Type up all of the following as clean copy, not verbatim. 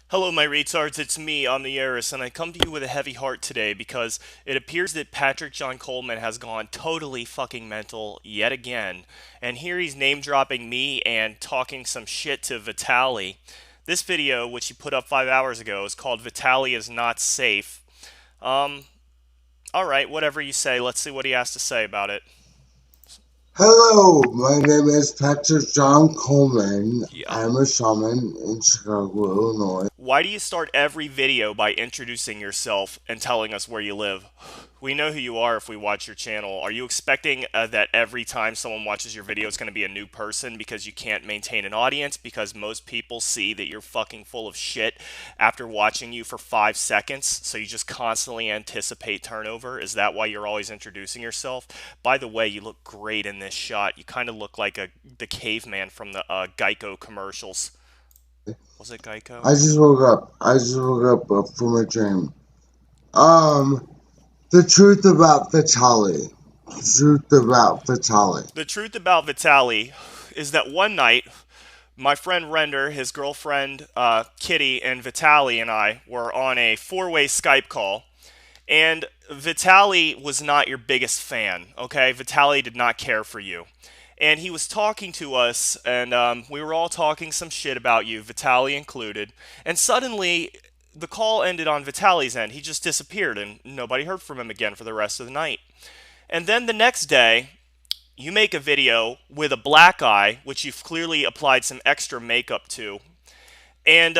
Hello, my retards. It's me, Omni-Eros, and I come to you with a heavy heart today because it appears that Patrick John Coleman has gone totally fucking mental yet again. And here he's name dropping me and talking some shit to Vetaliy. This video, which he put up 5 hours ago, is called Vetaliy is Not Safe. Um, alright, whatever you say. Let's see what he has to say about it. Hello, my name is Patrick John Coleman. Yeah. I'm a shaman in Chicago, Illinois. Why do you start every video by introducing yourself and telling us where you live? We know who you are if we watch your channel. Are you expecting that every time someone watches your video it's going to be a new person because you can't maintain an audience because most people see that you're fucking full of shit after watching you for 5 seconds, so you just constantly anticipate turnover? Is that why you're always introducing yourself? By the way, you look great in this shot. You kind of look like the caveman from the Geico commercials. Was it Geico? I just woke up from a dream. Um, the truth about Vetaliy. The truth about Vetaliy. The truth about Vetaliy is that one night, my friend Render, his girlfriend Kitty, and Vetaliy and I were on a four-way Skype call, and Vetaliy was not your biggest fan, okay? Vetaliy did not care for you. And he was talking to us, and we were all talking some shit about you, Vetaliy included, and suddenly the call ended on Vitaly's end. He just disappeared, and nobody heard from him again for the rest of the night. And then the next day, you make a video with a black eye, which you've clearly applied some extra makeup to. And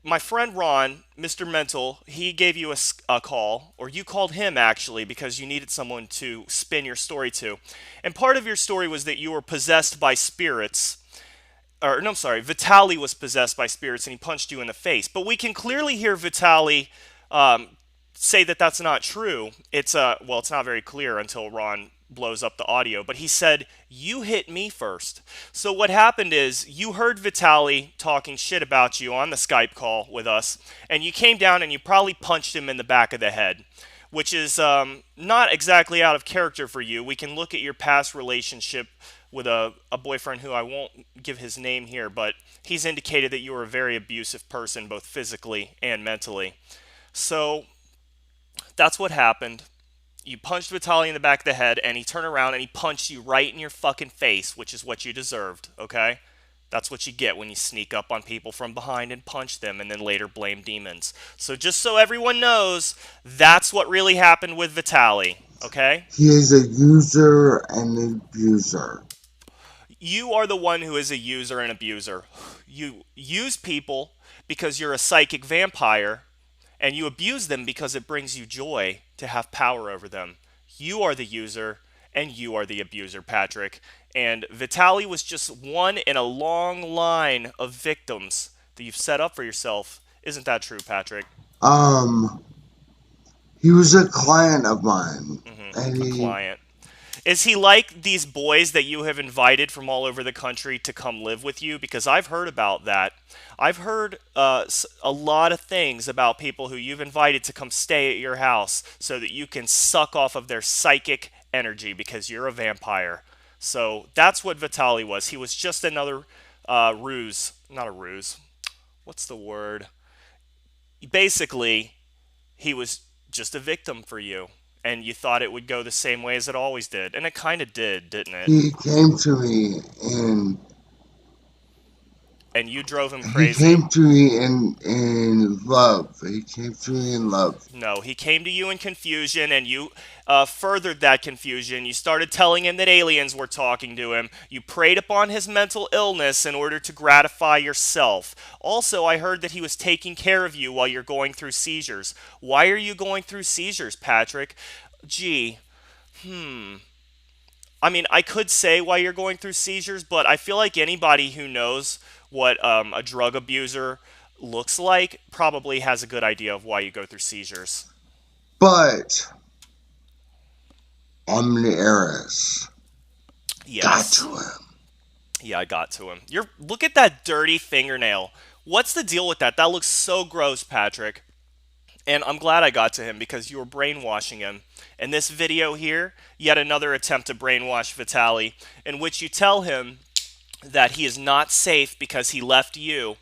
my friend Ron, Mr. Mental, he gave you a call, or you called him actually, because you needed someone to spin your story to. And part of your story was that you were possessed by spirits. Or, no, I'm sorry, Vetaliy was possessed by spirits and he punched you in the face. But we can clearly hear Vetaliy say that that's not true. Well, it's not very clear until Ron blows up the audio, but he said you hit me first. So what happened is you heard Vetaliy talking shit about you on the Skype call with us, and you came down and you probably punched him in the back of the head, which is not exactly out of character for you. We can look at your past relationship with a boyfriend who I won't give his name here, but he's indicated that you were a very abusive person, both physically and mentally. So that's what happened. You punched Vitali in the back of the head, and he turned around and he punched you right in your fucking face, which is what you deserved, okay? That's what you get when you sneak up on people from behind and punch them and then later blame demons. So just so everyone knows, that's what really happened with Vitali, okay? He is a user and an abuser. You are the one who is a user and abuser. You use people because you're a psychic vampire, and you abuse them because it brings you joy to have power over them. You are the user, and you are the abuser, Patrick. And Vitaliy was just one in a long line of victims that you've set up for yourself. Isn't that true, Patrick? Um, he was a client of mine, and A he client. Is he like these boys that you have invited from all over the country to come live with you? Because I've heard about that. I've heard a lot of things about people who you've invited to come stay at your house so that you can suck off of their psychic energy because you're a vampire. So that's what Vitali was. He was just another ruse. Not a ruse. What's the word? Basically, he was just a victim for you. And you thought it would go the same way as it always did. And it kind of did, didn't it? he came to me in And you drove him he crazy? came to me in love. He came to me in love. No, he came to you in confusion, and you furthered that confusion. You started telling him that aliens were talking to him. You preyed upon his mental illness in order to gratify yourself. Also, I heard that he was taking care of you while you're going through seizures. Why are you going through seizures, Patrick? Gee, I mean, I could say why you're going through seizures, but I feel like anybody who knows what a drug abuser looks like probably has a good idea of why you go through seizures. But Omni-Eros got Yes. to him. Yeah, I got to him. Look at that dirty fingernail. What's the deal with that? That looks so gross, Patrick. And I'm glad I got to him because you were brainwashing him. In this video here, yet another attempt to brainwash Vitali, in which you tell him that he is not safe because he left you.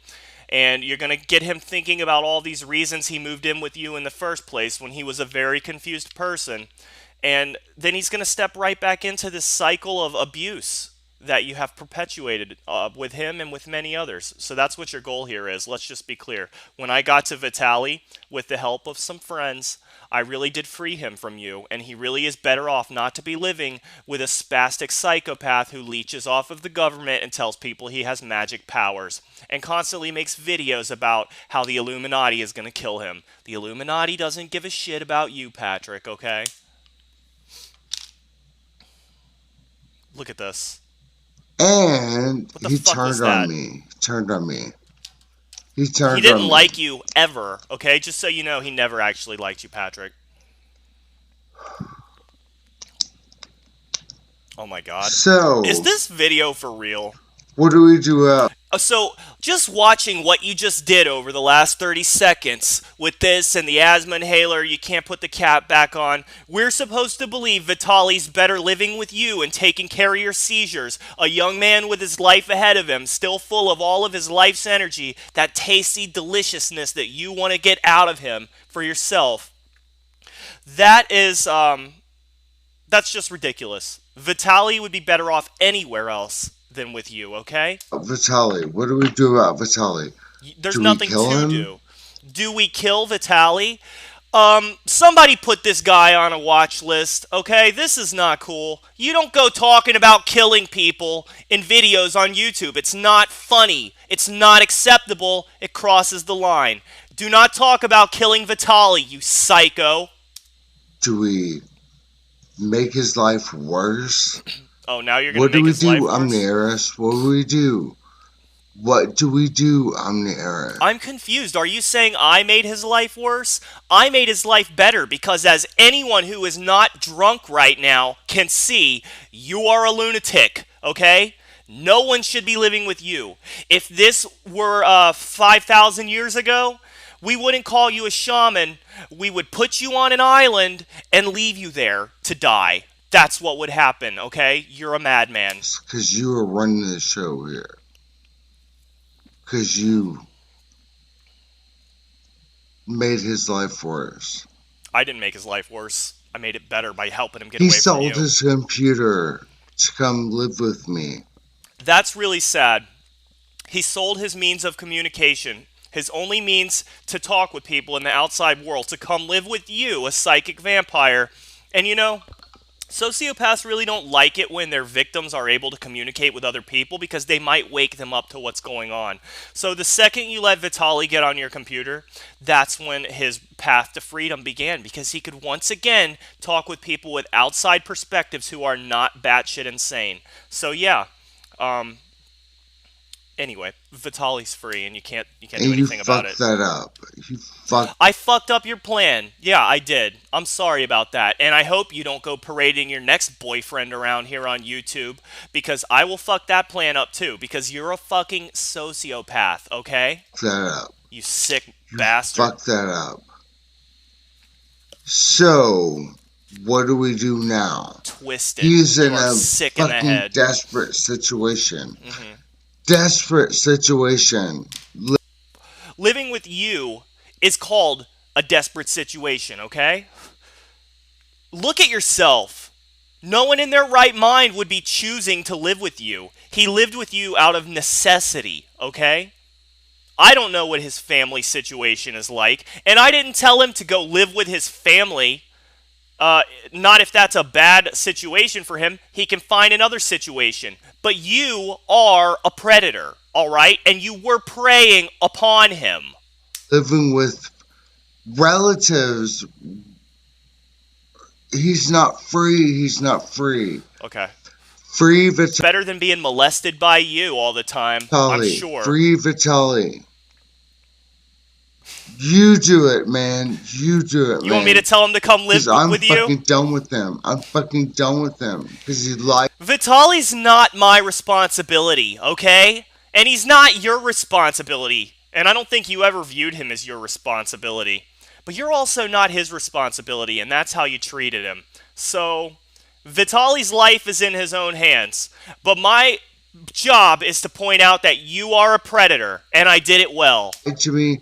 And you're going to get him thinking about all these reasons he moved in with you in the first place when he was a very confused person. And then he's going to step right back into this cycle of abuse that you have perpetuated with him and with many others. So that's what your goal here is. Let's just be clear. When I got to Vetaliy, with the help of some friends, I really did free him from you, and he really is better off not to be living with a spastic psychopath who leeches off of the government and tells people he has magic powers, and constantly makes videos about how the Illuminati is going to kill him. The Illuminati doesn't give a shit about you, Patrick, okay? Look at this. And What the he fuck was turned on that? me. Turned on me. He He turned didn't on me. like you ever, okay? Just so you know, he never actually liked you, Patrick. Oh my god. So, Is this video for real? what do we do? So, just watching what you just did over the last 30 seconds with this and the asthma inhaler, you can't put the cap back on, we're supposed to believe Vitaly's better living with you and taking care of your seizures. A young man with his life ahead of him, still full of all of his life's energy, that tasty deliciousness that you want to get out of him for yourself. That is, that's just ridiculous. Vetaliy would be better off anywhere else than with you, okay? Vetaliy. What do we do about Vetaliy? There's Do we nothing kill to him? do. Do we kill Vetaliy? Somebody put this guy on a watch list, okay? This is not cool. You don't go talking about killing people in videos on YouTube. It's not funny. It's not acceptable. It crosses the line. Do not talk about killing Vetaliy, you psycho. Do we make his life worse? Oh, now you're gonna What do make we his life do, worse? Omni-Eros? What do we do? What do we do, Omni-Eros? I'm confused. Are you saying I made his life worse? I made his life better because, as anyone who is not drunk right now can see, you are a lunatic, okay? No one should be living with you. If this were 5,000 years ago, we wouldn't call you a shaman. We would put you on an island and leave you there to die. That's what would happen, okay? You're a madman. Because you are running the show here. Because you made his life worse. I didn't make his life worse. I made it better by helping him get He away from you. sold his computer to come live with me. That's really sad. He sold his means of communication, his only means to talk with people in the outside world, to come live with you, a psychic vampire. And you know, sociopaths really don't like it when their victims are able to communicate with other people because they might wake them up to what's going on. So the second you let Vetaliy get on your computer, that's when his path to freedom began, because he could once again talk with people with outside perspectives who are not batshit insane. So yeah, anyway, Vitaly's free, and you can't do And you anything about fucked it. that up. You fucked. I fucked up your plan. Yeah, I did. I'm sorry about that. And I hope you don't go parading your next boyfriend around here on YouTube, because I will fuck that plan up too, because you're a fucking sociopath, okay? That up. You sick bastard. Fuck that up. So, what do we do now? Twisted. He's in You are a sick in the fucking head. desperate situation. Mm-hmm. Desperate situation. Living with you is called a desperate situation, okay? Look at yourself. No one in their right mind would be choosing to live with you. He lived with you out of necessity, okay? I don't know what his family situation is like, and I didn't tell him to go live with his family. Not if that's a bad situation for him. He can find another situation. But you are a predator, all right? And you were preying upon him. Living with relatives. He's not free. He's not free. Okay. Free Vitali. Better than being molested by you all the time, I'm sure. Free Vitali. You do it, man. You do it, man. You want me to tell him to come live with you? I'm fucking done with them. I'm fucking done with them. Because he lied. Vitaly's not my responsibility, okay? And he's not your responsibility. And I don't think you ever viewed him as your responsibility. But you're also not his responsibility, and that's how you treated him. So, Vitaly's life is in his own hands. But my job is to point out that you are a predator, and I did it well. To me,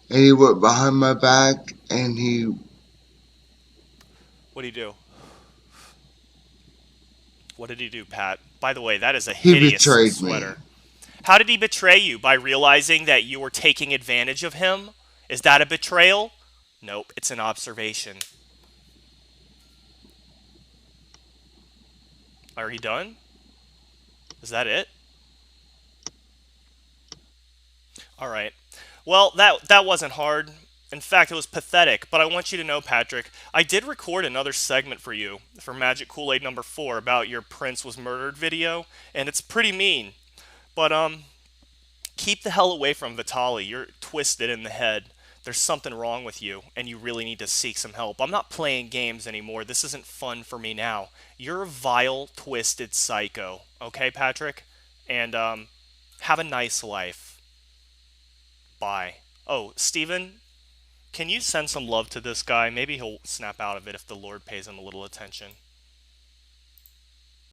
and he went behind my back, and What do you do? What did he do, Pat? By the way, that is a he hideous betrayed me. sweater. How did he betray you? By realizing that you were taking advantage of him? Is that a betrayal? Nope, it's an observation. Are you done? Is that it? All right. Well, that wasn't hard. In fact, it was pathetic. But I want you to know, Patrick, I did record another segment for you for Magic Kool-Aid number 4 about your prince was murdered video, and it's pretty mean. But keep the hell away from Vitali. You're twisted in the head. There's something wrong with you, and you really need to seek some help. I'm not playing games anymore. This isn't fun for me now. You're a vile, twisted psycho. Okay, Patrick? And have a nice life. Bye. Oh, Steven, can you send some love to this guy? Maybe he'll snap out of it if the Lord pays him a little attention.